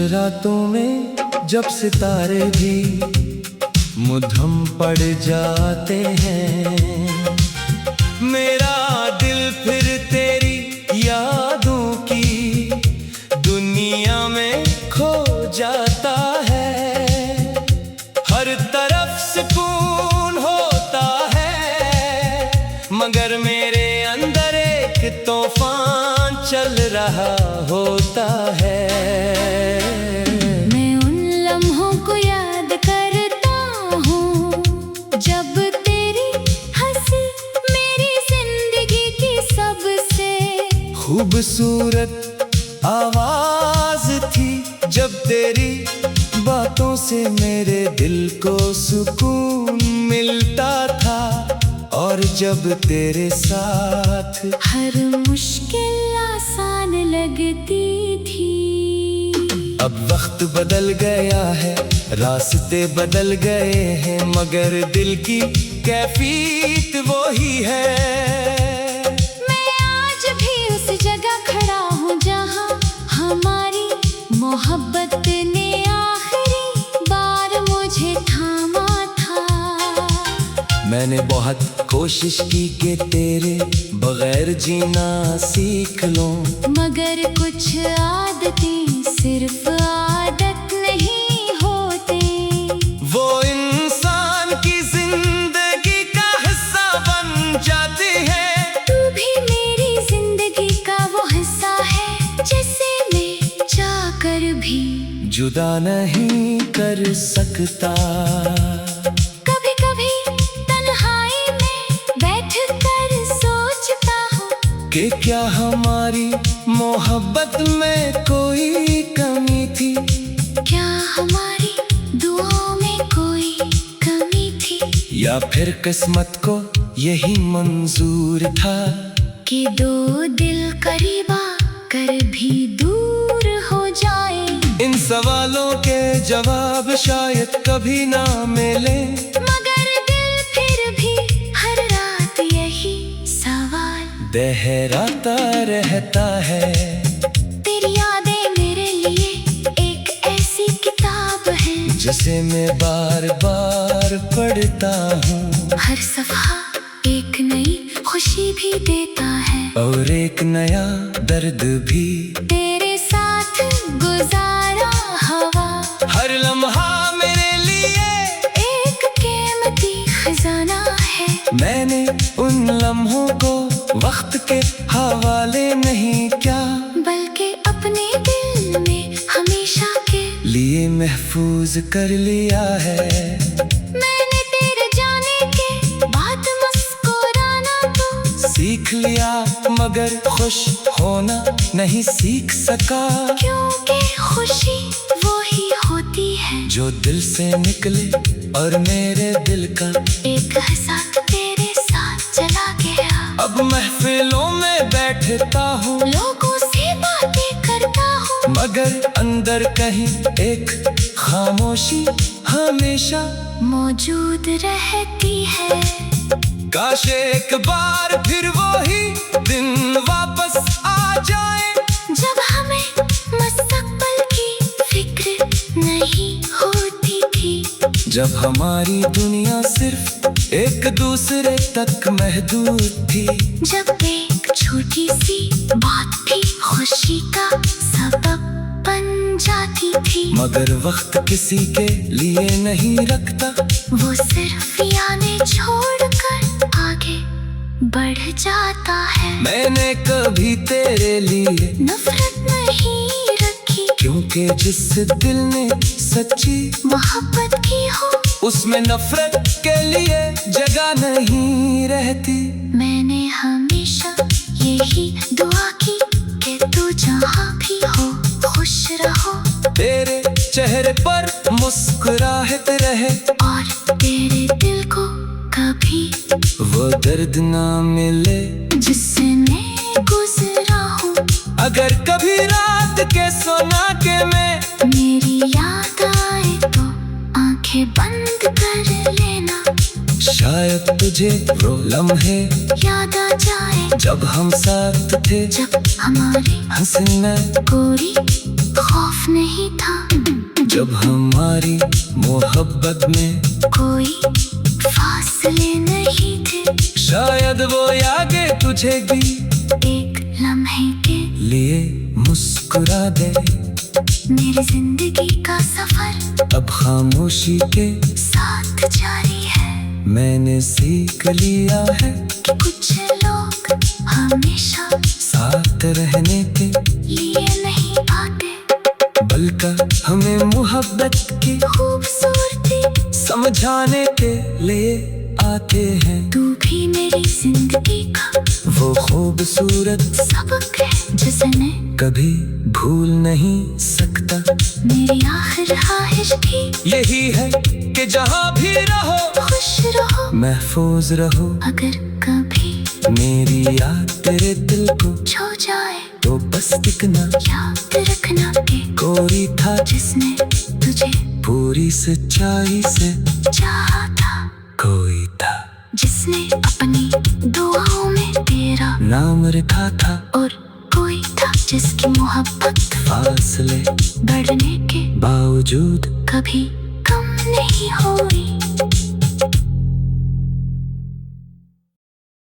रातों में जब सितारे भी मुद्दम पड़ जाते हैं, मेरा दिल फिर तेरी यादों की दुनिया में खो जाता है। हर तरफ सुकून होता है, मगर मेरे अंदर एक तूफान चल रहा होता है। मैं उन लम्हों को याद करता हूँ जब तेरी हंसी मेरी जिंदगी की सबसे खूबसूरत आवाज थी, जब तेरी बातों से मेरे दिल को सुकून मिलता था। और जब तेरे साथ हर मुश्किल आसान लगती थी। अब वक्त बदल गया है, रास्ते बदल गए हैं, मगर दिल की कैफियत वो ही है। मैं आज भी उस जगह खड़ा हूँ जहाँ हमारी मोहब्बत ने आखिरी बार मुझे थामा था। मैंने बहुत कोशिश की कि तेरे बगैर जीना सीख लूं, मगर कुछ आदतें सिर्फ आदत नहीं होती, वो इंसान की जिंदगी का हिस्सा बन जाती है। तू भी मेरी जिंदगी का वो हिस्सा है जिसे मैं चाहकर भी जुदा नहीं कर सकता। कभी कभी तन्हाई में बैठ कर सोचता हूँ कि क्या हमारी मोहब्बत में कोई कमी थी, क्या हमारी दुआओं में कोई कमी थी, या फिर किस्मत को यही मंजूर था कि दो दिल करीबा कर भी दूर हो जाए। इन सवालों के जवाब शायद कभी ना मिले, मगर दिल फिर भी हर रात यही सवाल दोहराता रहता है। तेरी यादें मेरे लिए एक ऐसी किताब है जिसे मैं बार बार पढ़ता हूँ, हर सफ़ा एक नई खुशी भी देता है और एक नया दर्द भी। तेरे साथ गुजारा हवा हर लम्हा मेरे लिए एक कीमती खजाना है। मैंने उन लम्हों को वक्त के हवाले नहीं क्या, बल्कि अपने दिल में हमेशा के लिए महफूज कर लिया है। मैंने तेरे जाने के बाद मुस्कुराना तो सीख लिया, मगर खुश होना नहीं सीख सका, क्योंकि खुशी वो ही होती है जो दिल से निकले और मेरे दिल का एक हिस्सा तेरे साथ चला गया। अब महफिलों में बैठता हूँ, लोगों से बातें करता हूँ, मगर अंदर कहीं एक खामोशी हमेशा मौजूद रहती है। काश एक बार फिर वही दिन वापस आ जाए, जब हमें मुस्तकबिल की फिक्र नहीं होती थी, जब हमारी दुनिया सिर्फ एक दूसरे तक महदूद थी, जब एक छोटी सी बात भी खुशी का सबब बन जाती थी। मगर वक्त किसी के लिए नहीं रखता, वो सिर्फ यादें छोड़कर आगे बढ़ जाता है। मैंने कभी तेरे लिए नफरत नहीं रखी, क्योंकि जिस दिल ने सच्ची मोहब्बत की हो उसमें नफरत के लिए जगह नहीं रहती। मैंने हमेशा यही दुआ की कि तू जहाँ भी हो खुश रहो, तेरे चेहरे पर मुस्कुराहट रहे, और तेरे दिल को कभी वो दर्द ना मिले जिससे मैं गुजरा हूँ। अगर कभी रात के सोना के में मेरी याद आए तो आंखें बंद कर लेना, शायद तुझे वो लम्हे याद आ जाए जब हम साथ थे, जब हमारी हंसना गोरी खौफ नहीं था। जब हमारी मोहब्बत में कोई फासले नहीं थे। शायद वो यादें तुझे भी एक लम्हे के लिए मुस्कुरा दे। मेरी जिंदगी का सफर अब खामोशी के साथ जारी है। मैंने सीख लिया है कि कुछ लोग हमेशा साथ रहने के लिए नहीं आते, बल्कि हमें मोहब्बत की खूबसूरती समझाने के लिए आते हैं। तू भी मेरी जिंदगी का वो खूबसूरत सबक है जिसने कभी भूल नहीं सकता। मेरी आखिर ख्वाहिश भी यही है कि जहाँ भी रहो खुश रहो। महफूज रहो। अगर कभी मेरी याद तेरे दिल को छू जाए तो बस दिखना, याद रखना कि कोई था जिसने तुझे पूरी सच्चाई से चाहा था। कोई था जिसने अपनी दुआओं में तेरा नाम रखा था। और कोई था जिसकी मोहब्बत फासले बढ़ने के बावजूद कभी कम नहीं हुई।